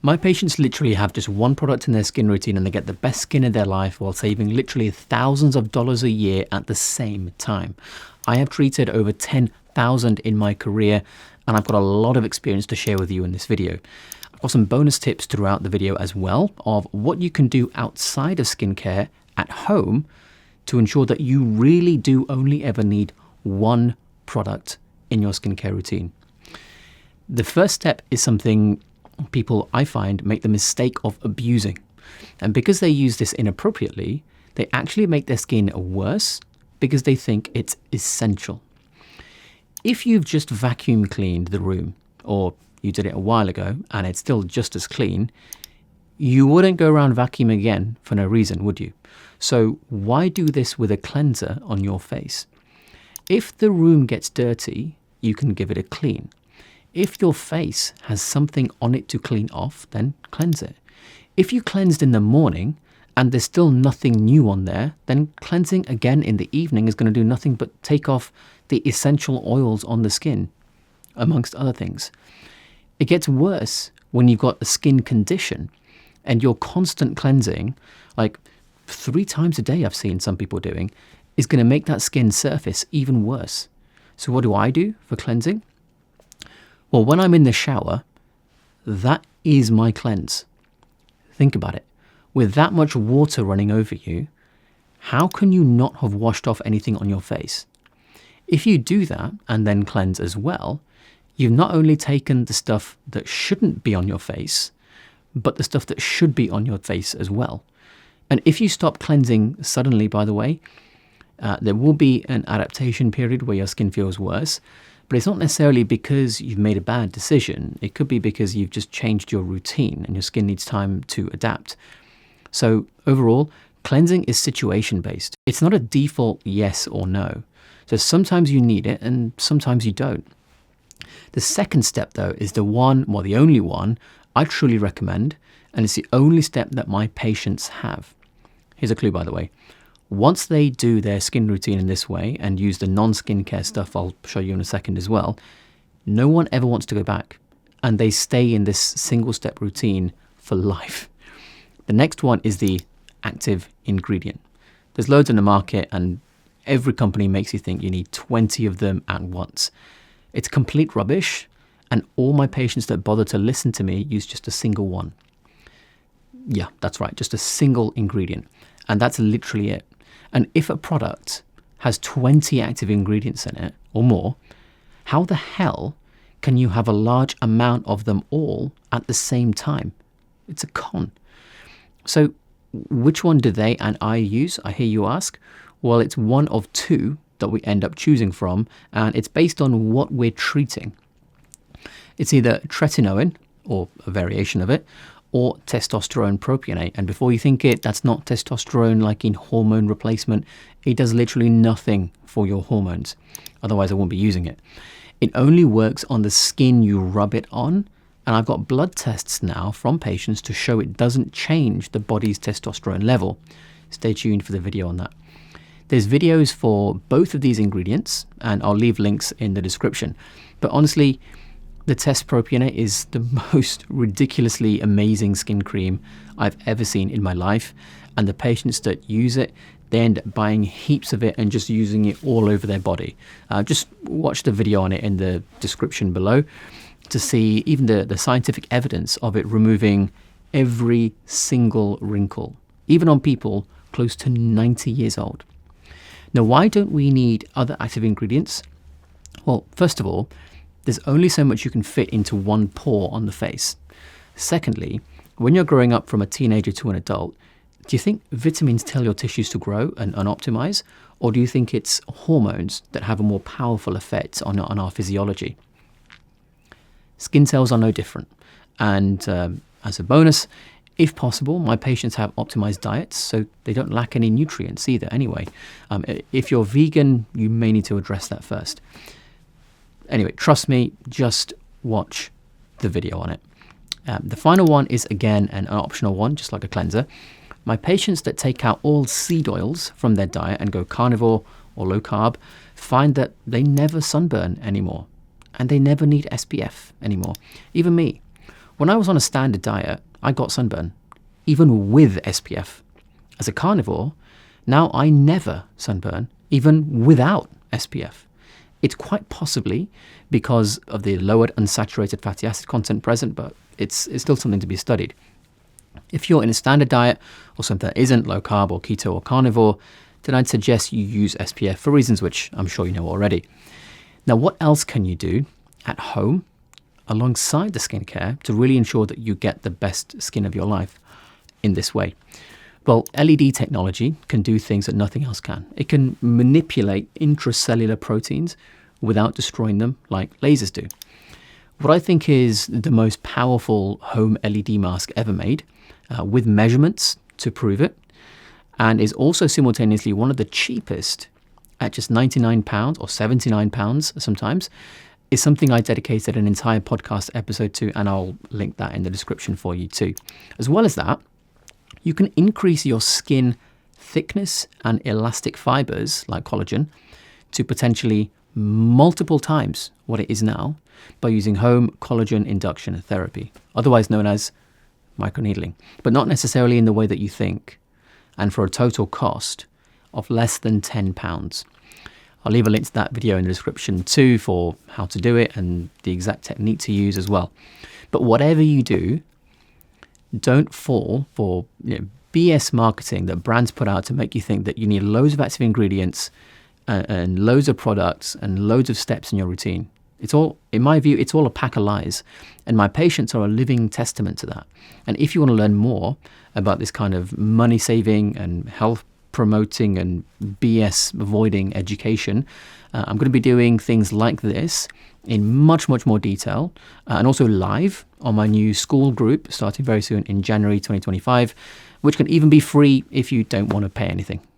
My patients literally have just one product in their skin routine and they get the best skin of their life while saving literally thousands of dollars a year at the same time. I have treated over 10,000 in my career and I've got a lot of experience to share with you in this video. I've got some bonus tips throughout the video as well of what you can do outside of skincare at home to ensure that you really do only ever need one product in your skincare routine. The first step is something people, I find, make the mistake of abusing. And because they use this inappropriately, they actually make their skin worse because they think it's essential. If you've just vacuum cleaned the room, or you did it a while ago and it's still just as clean, you wouldn't go around vacuuming again for no reason, would you? So why do this with a cleanser on your face? If the room gets dirty, you can give it a clean. If your face has something on it to clean off, then cleanse it. If you cleansed in the morning and there's still nothing new on there, then cleansing again in the evening is going to do nothing but take off the essential oils on the skin, amongst other things. It gets worse when you've got a skin condition and your constant cleansing, like 3 times a day I've seen some people doing, is going to make that skin surface even worse. So what do I do for cleansing? Well, when I'm in the shower, that is my cleanse. Think about it. With that much water running over you, how can you not have washed off anything on your face? If you do that and then cleanse as well, you've not only taken the stuff that shouldn't be on your face, but the stuff that should be on your face as well. And if you stop cleansing suddenly, by the way, there will be an adaptation period where your skin feels worse. But it's not necessarily because you've made a bad decision. It could be because you've just changed your routine and your skin needs time to adapt. So overall, cleansing is situation-based. It's not a default yes or no. So sometimes you need it and sometimes you don't. The second step, though, is the only one I truly recommend, and it's the only step that my patients have. Here's a clue, by the way. Once they do their skin routine in this way and use the non-skincare stuff I'll show you in a second as well, no one ever wants to go back. And they stay in this single-step routine for life. The next one is the active ingredient. There's loads in the market and every company makes you think you need 20 of them at once. It's complete rubbish, and all my patients that bother to listen to me use just a single one. Yeah, that's right, just a single ingredient. And that's literally it. And if a product has 20 active ingredients in it or more, how the hell can you have a large amount of them all at the same time? It's a con. So which one do they and I use, I hear you ask? Well, it's one of 2 that we end up choosing from, and it's based on what we're treating. It's either tretinoin, or a variation of it, or testosterone propionate. And before you think that's not testosterone like in hormone replacement. It does literally nothing for your hormones. Otherwise, I won't be using it. It only works on the skin you rub it on. And I've got blood tests now from patients to show it doesn't change the body's testosterone level. Stay tuned for the video on that. There's videos for both of these ingredients, and I'll leave links in the description. But honestly, the Test Propionate is the most ridiculously amazing skin cream I've ever seen in my life. And the patients that use it, they end up buying heaps of it and just using it all over their body. Just watch the video on it in the description below to see even the scientific evidence of it removing every single wrinkle, even on people close to 90 years old. Now, why don't we need other active ingredients? Well, first of all, there's only so much you can fit into one pore on the face. Secondly, when you're growing up from a teenager to an adult, do you think vitamins tell your tissues to grow and optimize? Or do you think it's hormones that have a more powerful effect on our physiology? Skin cells are no different. And as a bonus, if possible, my patients have optimized diets, so they don't lack any nutrients either anyway. If you're vegan, you may need to address that first. Anyway, trust me, just watch the video on it. The final one is, again, an optional one, just like a cleanser. My patients that take out all seed oils from their diet and go carnivore or low carb find that they never sunburn anymore, and they never need SPF anymore. Even me. When I was on a standard diet, I got sunburn, even with SPF. As a carnivore, now I never sunburn, even without SPF. It's quite possibly because of the lowered unsaturated fatty acid content present, but it's still something to be studied. If you're in a standard diet or something that isn't low carb or keto or carnivore, then I'd suggest you use SPF for reasons which I'm sure you know already. Now, what else can you do at home alongside the skincare to really ensure that you get the best skin of your life in this way? Well, LED technology can do things that nothing else can. It can manipulate intracellular proteins without destroying them like lasers do. What I think is the most powerful home LED mask ever made, with measurements to prove it, and is also simultaneously one of the cheapest at just £99 or £79 sometimes, is something I dedicated an entire podcast episode to, and I'll link that in the description for you too. As well as that, you can increase your skin thickness and elastic fibers, like collagen, to potentially multiple times what it is now by using home collagen induction therapy, otherwise known as microneedling, but not necessarily in the way that you think, and for a total cost of less than £10. I'll leave a link to that video in the description too for how to do it and the exact technique to use as well. But whatever you do, don't fall for BS marketing that brands put out to make you think that you need loads of active ingredients and loads of products and loads of steps in your routine. It's all, in my view, it's all a pack of lies. And my patients are a living testament to that. And if you want to learn more about this kind of money saving and health promoting and BS avoiding education, I'm going to be doing things like this in much, much more detail, and also live on my new school group starting very soon in January 2025, which can even be free if you don't want to pay anything.